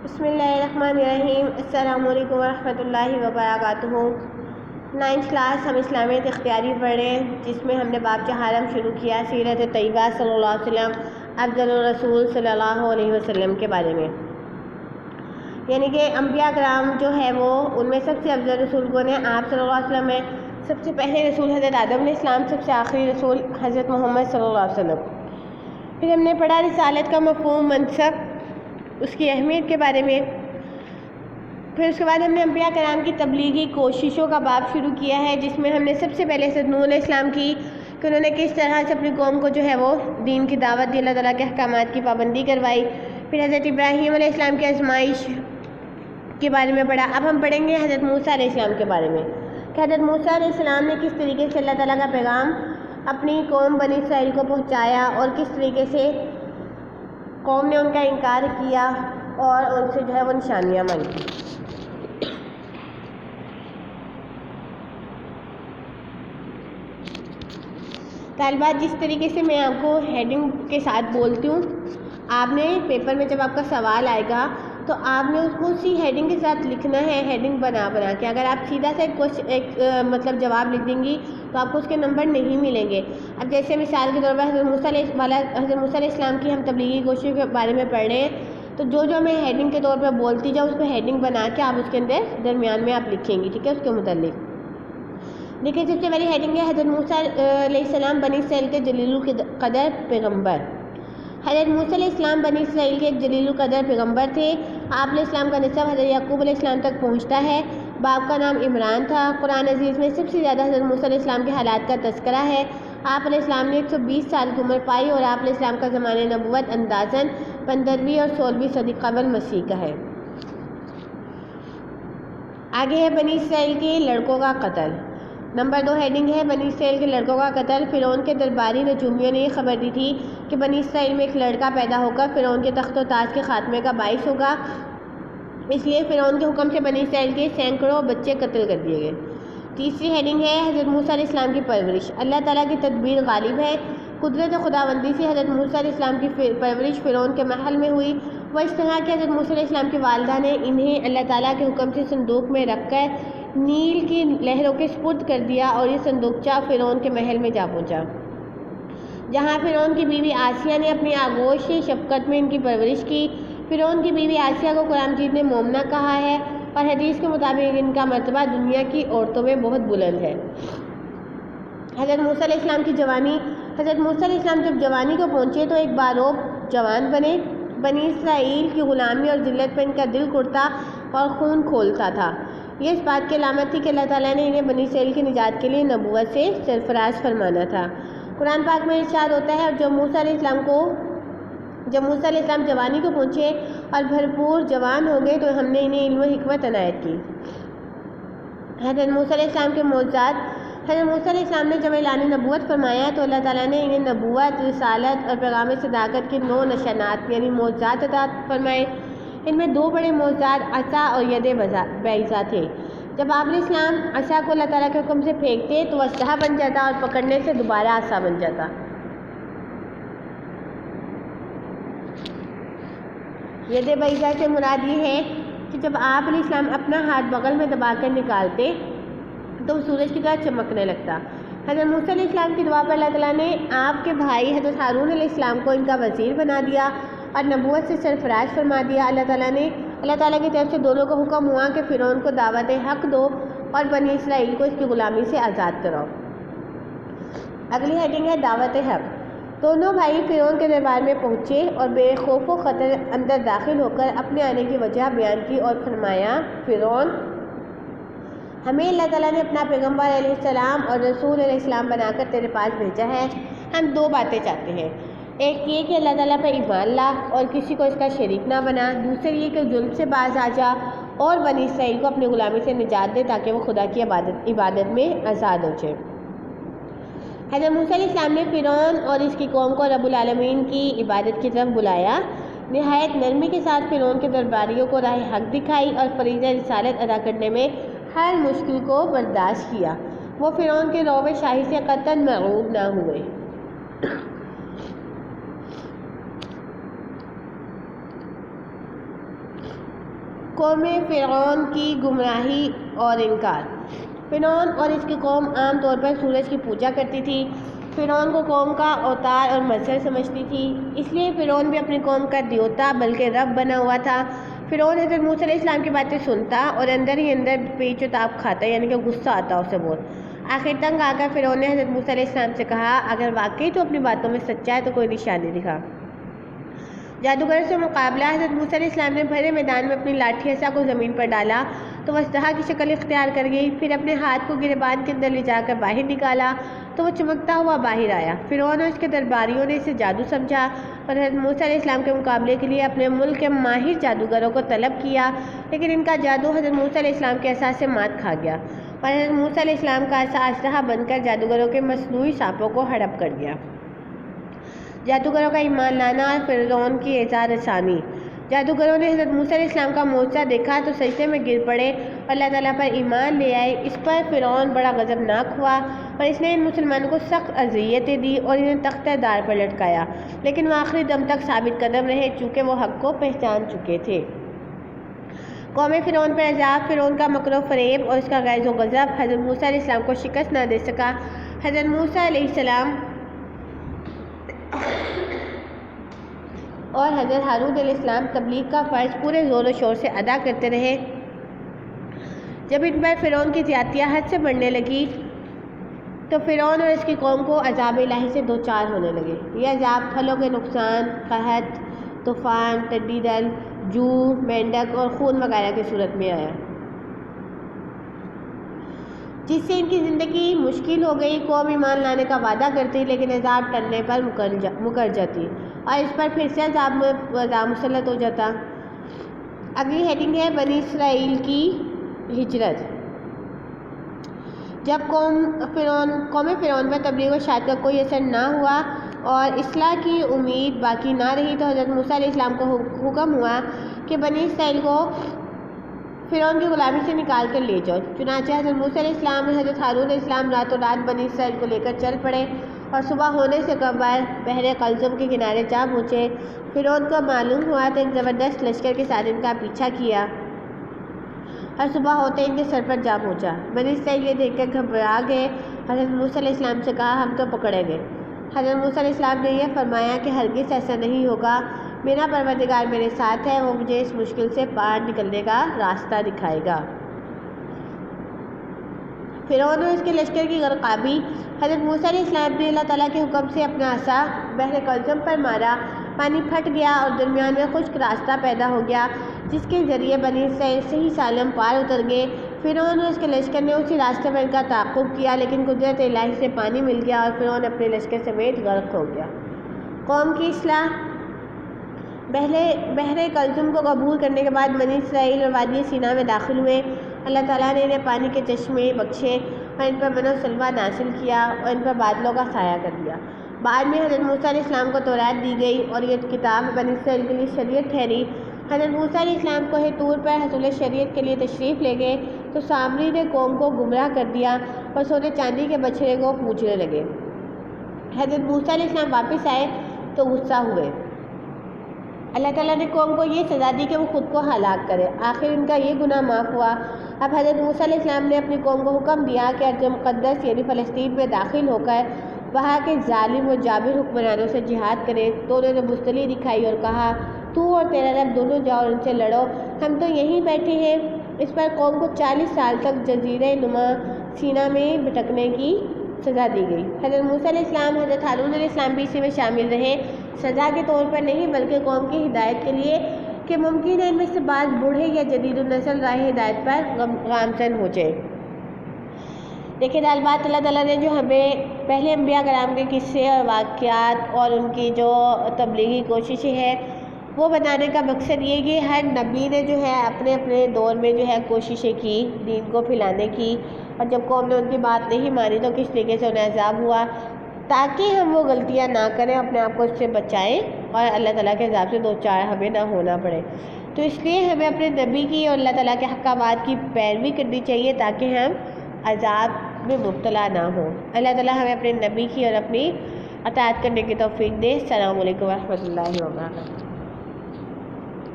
بسم اللہ الرحمن الرحیم۔ السلام علیکم ورحمۃ اللہ وبرکاتہ۔ 9th کلاس ہم اسلامیت اختیاری پڑھ رہے ہیں، جس میں ہم نے باب حرم شروع کیا سیرت طیبہ صلی اللہ علیہ وسلم افضل الرسول صلی اللہ علیہ وسلم کے بارے میں، یعنی کہ انبیاء کرام جو ہے وہ ان میں سب سے افضل رسول کون ہے؟ آپ صلی اللہ علیہ وسلم ہے۔ سب سے پہلے رسول حضرت آدم علیہ السلام، سب سے آخری رسول حضرت محمد صلی اللہ علیہ وسلم۔ پھر ہم نے پڑھا رسالت کا مفہوم، منصب، اس کی اہمیت کے بارے میں۔ پھر اس کے بعد ہم نے انبیاء کرام کی تبلیغی کوششوں کا باب شروع کیا ہے، جس میں ہم نے سب سے پہلے حضرت نوح علیہ السلام کی کہ انہوں نے کس طرح سے اپنی قوم کو جو ہے وہ دین کی دعوت دی، اللہ تعالیٰ کے احکامات کی پابندی کروائی۔ پھر حضرت ابراہیم علیہ السلام کی آزمائش کے بارے میں پڑھا۔ اب ہم پڑھیں گے حضرت موسیٰ علیہ السلام کے بارے میں کہ حضرت موسیٰ علیہ السلام نے کس طریقے سے اللہ تعالیٰ کا پیغام اپنی قوم بنی اسرائیل کو پہنچایا، اور کس طریقے سے قوم نے ان کا انکار کیا اور ان سے جو ہے وہ نشانیاں مانگی۔ طالبات، جس طریقے سے میں آپ کو ہیڈنگ کے ساتھ بولتی ہوں، آپ نے پیپر میں جب آپ کا سوال آئے گا تو آپ نے اس کو اسی ہیڈنگ کے ساتھ لکھنا ہے، ہیڈنگ بنا کے۔ اگر آپ سیدھا سا ایک مطلب جواب لکھ دیں گی تو آپ کو اس کے نمبر نہیں ملیں گے۔ اب جیسے مثال کے طور پر حضرت موسیٰ علیہ السلام کی ہم تبلیغی کوششوں کے بارے میں پڑھ رہے ہیں، تو جو میں ہیڈنگ کے طور پر بولتی جاؤں، اس کو ہیڈنگ بنا کے آپ اس کے اندر درمیان میں آپ لکھیں گی، ٹھیک ہے؟ اس کے متعلق دیکھیں، سب سے پہلی ہیڈنگ ہے حضرت موسیٰ علیہ السلام بنی اسرائیل کے جلیل القدر پیغمبر۔ حضرت موسیٰ علیہ السلام بنی اسرائیل کے ایک جلیل القدر پیغمبر تھے۔ آپ علیہ السلام کا نسب حضرت یعقوب علیہ السلام تک پہنچتا ہے۔ باپ کا نام عمران تھا۔ قرآن عزیز میں سب سے زیادہ حضرت موسیٰ علیہ السلام کے حالات کا تذکرہ ہے۔ آپ علیہ السلام نے 120 سال کی عمر پائی، اور آپ علیہ السلام کا زمانہ نبوت اندازاً 15ویں اور 16ویں صدی قبل مسیح کا ہے۔ آگے ہے بنی اسرائیل کے لڑکوں کا قتل۔ نمبر 2 ہیڈنگ ہے بنی اسرائیل کے لڑکوں کا قتل۔ فرعون کے درباری نجومیوں نے یہ خبر دی تھی کہ بنی اسرائیل میں ایک لڑکا پیدا ہو کر فرعون کے تخت و تاج کے خاتمے کا باعث ہوگا، اس لیے فرعون کے حکم سے بنی اسرائیل کے سینکڑوں بچے قتل کر دیے گئے۔ تیسری ہیڈنگ ہے حضرت موسیٰ علیہ السلام کی پرورش۔ اللہ تعالیٰ کی تدبیر غالب ہے۔ قدرت خداوندی سے حضرت موسیٰ علیہ السلام کی پرورش فرعون کے محل میں ہوئی۔ وہ اس طرح کہ حضرت موسیٰ علیہ السلام کی والدہ نے انہیں اللہ تعالیٰ کے حکم سے صندوق میں رکھ کر نیل کی لہروں کے سپرد کر دیا، اور یہ صندوقچہ فرعون کے محل میں جا پہنچا، جہاں فرعون کی بیوی آسیہ نے اپنی آغوش سے شفقت میں ان کی پرورش کی۔ فرعون کی بیوی آسیہ کو قرآن مجید نے مومنہ کہا ہے، اور حدیث کے مطابق ان کا مرتبہ دنیا کی عورتوں میں بہت بلند ہے۔ حضرت موسیٰ علیہ السلام کی جوانی۔ حضرت موسیٰ علیہ السلام جب جوانی کو پہنچے تو ایک باروب جوان بنے۔ بنی اسرائیل کی غلامی اور ذلت پر ان کا دل کڑتا اور خون کھولتا تھا۔ یہ اس بات کی علامت تھی کہ اللہ تعالیٰ نے انہیں بنی اسرائیل کی نجات کے لیے نبوت سے سرفراز فرمانا تھا۔ قرآن پاک میں ارشاد ہوتا ہے، اور جب موسیٰ علیہ السلام جوانی کو پہنچے اور بھرپور جوان ہو گئے تو ہم نے انہیں علم و حکمت عنایت کی۔ حضرت موسیٰ علیہ السلام کے معجزات۔ حضرت موسیٰ علیہ السلام نے جب اعلان نبوت فرمایا تو اللہ تعالیٰ نے انہیں نبوت، رسالت اور پیغام صداقت کے 9 نشانات یعنی معجزات عطا فرمائے۔ ان میں 2 بڑے معجزات عصا اور ید بیضا تھے۔ جب آپ علیہ السلام عصا کو اللہ تعالیٰ کے حکم سے پھینکتے تو اسلحہ بن جاتا، اور پکڑنے سے دوبارہ عصا بن جاتا۔ ید بیضا سے مراد یہ ہے کہ جب آپ علیہ السلام اپنا ہاتھ بغل میں دبا کر نکالتے تو وہ سورج کی طرح چمکنے لگتا۔ حضرت موسیٰ علیہ السلام کی دعا پر اللہ تعالیٰ نے آپ کے بھائی حضرت ہارون علیہ السلام کو ان کا وزیر بنا دیا اور نبوت سے سرفراز فرما دیا۔ اللہ تعالیٰ کی طرف سے دونوں کو حکم ہوا کہ فرعون کو دعوت حق دو اور بنی اسرائیل کو اس کی غلامی سے آزاد کراؤ۔ اگلی ہیڈنگ ہے دعوت حق۔ دونوں بھائی فرعون کے دربار میں پہنچے اور بے خوف و خطر اندر داخل ہو کر اپنے آنے کی وجہ بیان کی اور فرمایا، فرعون، ہمیں اللہ تعالیٰ نے اپنا پیغمبر علیہ السلام اور رسول علیہ السلام بنا کر تیرے پاس بھیجا ہے۔ ہم 2 باتیں چاہتے ہیں، ایک یہ کہ اللہ تعالیٰ پر ایمان لا اور کسی کو اس کا شریک نہ بنا، دوسری یہ کہ ظلم سے باز آ جا اور بنی اسرائیل کو اپنی غلامی سے نجات دے تاکہ وہ خدا کی عبادت میں آزاد ہو جائے۔ حضرت موسیٰ علیہ السلام نے فرعون اور اس کی قوم کو رب العالمین کی عبادت کی طرف بلایا۔ نہایت نرمی کے ساتھ فرعون کے درباریوں کو راہ حق دکھائی اور فریضہ رسالت ادا کرنے میں ہر مشکل کو برداشت کیا۔ وہ فرعون کے رعب شاہی سے قطعاً مرعوب نہ ہوئے۔ قوم فرعون کی گمراہی اور انکار۔ فرعون اور اس کی قوم عام طور پر سورج کی پوجا کرتی تھی۔ فرعون کو قوم کا اوتار اور مظہر سمجھتی تھی، اس لیے فرعون بھی اپنی قوم کا دیوتا بلکہ رب بنا ہوا تھا۔ فرعون حضرت موسیٰ علیہ السلام کی باتیں سنتا اور اندر ہی اندر پیچ و تاب کھاتا، یعنی کہ غصہ آتا اسے بہت۔ آخر تنگ آ کر فرعون نے حضرت موسیٰ علیہ السلام سے کہا، اگر واقعی تو اپنی باتوں میں سچا ہے تو کوئی نشانی دکھا۔ جادوگر سے مقابلہ۔ حضرت موسیٰ علیہ السلام نے بھرے میدان میں اپنی لاٹھی عصا کو زمین پر ڈالا تو وہ اژدہا کی شکل اختیار کر گئی، پھر اپنے ہاتھ کو گریبان کے اندر لے جا کر باہر نکالا تو وہ چمکتا ہوا باہر آیا۔ فرعون اور اس کے درباریوں نے اسے جادو سمجھا اور حضرت موسیٰ علیہ السلام کے مقابلے کے لیے اپنے ملک کے ماہر جادوگروں کو طلب کیا، لیکن ان کا جادو حضرت موسیٰ علیہ السلام کے عصا سے مات کھا گیا اور حضرت موسیٰ علیہ السلام کا عصا اژدہا بن کر جادوگروں کے مصنوعی سانپوں کو ہڑپ کر گیا۔ جادوگروں کا ایمان لانا اور فرعون کی اعزاز رسانی۔ جادوگروں نے حضرت موسیٰ علیہ السلام کا معجزہ دیکھا تو سجدے میں گر پڑے اور اللہ تعالیٰ پر ایمان لے آئے۔ اس پر فرعون بڑا غضبناک ہوا اور اس نے ان مسلمانوں کو سخت اذیتیں دی اور انہیں تختہ دار پر لٹکایا، لیکن وہ آخری دم تک ثابت قدم رہے چونکہ وہ حق کو پہچان چکے تھے۔ قوم فرعون پر عذاب۔ فرعون کا مکر و فریب اور اس کا غیظ و غضب حضرت موسیٰ علیہ السلام کو شکست نہ دے سکا۔ حضرت موسیٰ علیہ السلام اور حضرت ہارون علیہ السلام تبلیغ کا فرض پورے زور و شور سے ادا کرتے رہے۔ جب ان پر فرعون کی زیادتیاں حد سے بڑھنے لگی تو فرعون اور اس کی قوم کو عذاب الہی سے دوچار ہونے لگے۔ یہ عذاب پھلوں کے نقصان، قحط، طوفان، ٹڈی دل، جو، مینڈک اور خون وغیرہ کی صورت میں آیا، جس سے ان کی زندگی مشکل ہو گئی۔ قوم ایمان لانے کا وعدہ کرتی لیکن عذاب ٹلنے پر مکر جاتی اور اس پر پھر سے عذاب مسلط ہو جاتا۔ اگلی ہیڈنگ ہے بنی اسرائیل کی ہجرت۔ جب قوم فرعون پر تبلیغ و اشاعت کا کوئی اثر نہ ہوا اور اصلاح کی امید باقی نہ رہی تو حضرت موسیٰ علیہ السلام کو حکم ہوا کہ بنی اسرائیل کو فرعون کی غلامی سے نکال کر لے جاؤ۔ چنانچہ حضرت موسیٰ علیہ السلام اور حضرت ہارون علیہ السلام راتوں رات بنی اسرائیل کو لے کر چل پڑے اور صبح ہونے سے قبل بحر قلزم کے کنارے جا پہنچے۔ فرعون کو معلوم ہوا تو ایک زبردست لشکر کے ساتھ ان کا پیچھا کیا اور صبح ہوتے ان کے سر پر جا پہنچا۔ بنی اسرائیل یہ دیکھ کر گھبرا گئے۔ حضرت موسیٰ علیہ السلام سے کہا، ہم تو پکڑے گئے۔ حضرت موسیٰ علیہ السلام نے یہ فرمایا کہ ہرگز ایسا نہیں ہوگا، میرا پروردگار میرے ساتھ ہے، وہ مجھے اس مشکل سے پار نکلنے کا راستہ دکھائے گا۔ فرعون اور اس کے لشکر کی غرقابی۔ حضرت موسیٰ علیہ السلام نے اللہ تعالیٰ کے حکم سے اپنا عصا بحر قلزم پر مارا، پانی پھٹ گیا اور درمیان میں خشک راستہ پیدا ہو گیا جس کے ذریعے بنی اسرائیل صحیح سالم پار اتر گئے۔ فرعون اور اس کے لشکر نے اسی راستے پر ان کا تعاقب کیا، لیکن قدرت الہی سے پانی مل گیا اور فرعون اپنے لشکر سمیت غرق ہو گیا۔ قوم کی اصلاح۔ بحر قلزم کو عبور کرنے کے بعد بنی اسرائیل اور وادی سینا میں داخل ہوئے۔ اللہ تعالیٰ نے انہیں پانی کے چشمے بخشے اور ان پر من و سلوہ نازل کیا اور ان پر بادلوں کا سایہ کر دیا۔ بعد میں حضرت موسیٰ علیہ السلام کو تورات دی گئی اور یہ کتاب بنی اسرائیل کے لیے شریعت ٹھہری۔ حضرت موسیٰ علیہ السلام کو طور پر حصول شریعت کے لیے تشریف لے گئے تو سامری نے قوم کو گمراہ کر دیا اور سونے چاندی کے بچھڑے کو پوجنے لگے۔ حضرت موسیٰ علیہ السلام واپس آئے تو غصہ ہوئے۔ اللہ تعالیٰ نے قوم کو یہ سزا دی کہ وہ خود کو ہلاک کرے۔ آخر ان کا یہ گناہ معاف ہوا۔ اب حضرت موسیٰ علیہ السلام نے اپنی قوم کو حکم دیا کہ ارض مقدس یعنی فلسطین میں داخل ہو کر وہاں کے ظالم و جابر حکمرانوں سے جہاد کرے۔ تو انہوں نے بزدلی دکھائی اور کہا، تو اور تیرا رب دونوں جاؤ اور ان سے لڑو، ہم تو یہیں بیٹھے ہیں۔ اس پر قوم کو 40 سال تک جزیرہ نما سینا میں بھٹکنے کی سزا دی گئی۔ حضرت موسیٰ علیہ السلام، حضرت ہارون علیہ السلام بھی اسی میں شامل رہے، سزا کے طور پر نہیں بلکہ قوم کی ہدایت کے لیے کہ ممکن ہے ان میں سے بعض بوڑھے یا جدید النسل راہ ہدایت پر گامزن ہو جائے۔ دیکھیں طالبات، اللہ تعالیٰ نے جو ہمیں پہلے انبیاء کرام کے قصے اور واقعات اور ان کی جو تبلیغی کوششیں ہیں وہ بتانے کا مقصد یہ کہ ہر نبی نے جو ہے اپنے اپنے دور میں جو ہے کوششیں کی دین کو پھیلانے کی، اور جب قوم نے ان کی بات نہیں مانی تو کس طریقے سے انہیں عذاب ہوا، تاکہ ہم وہ غلطیاں نہ کریں، اپنے آپ کو اس سے بچائیں اور اللہ تعالیٰ کے عذاب سے دوچار ہمیں نہ ہونا پڑے۔ تو اس لیے ہمیں اپنے نبی کی اور اللہ تعالیٰ کے احکامات کی پیروی کرنی چاہیے تاکہ ہم عذاب میں مبتلا نہ ہوں۔ اللہ تعالیٰ ہمیں اپنے نبی کی اور اپنی اطاعت کرنے کی توفیق دے۔ السلام علیکم ورحمۃ اللہ وبرکاتہ۔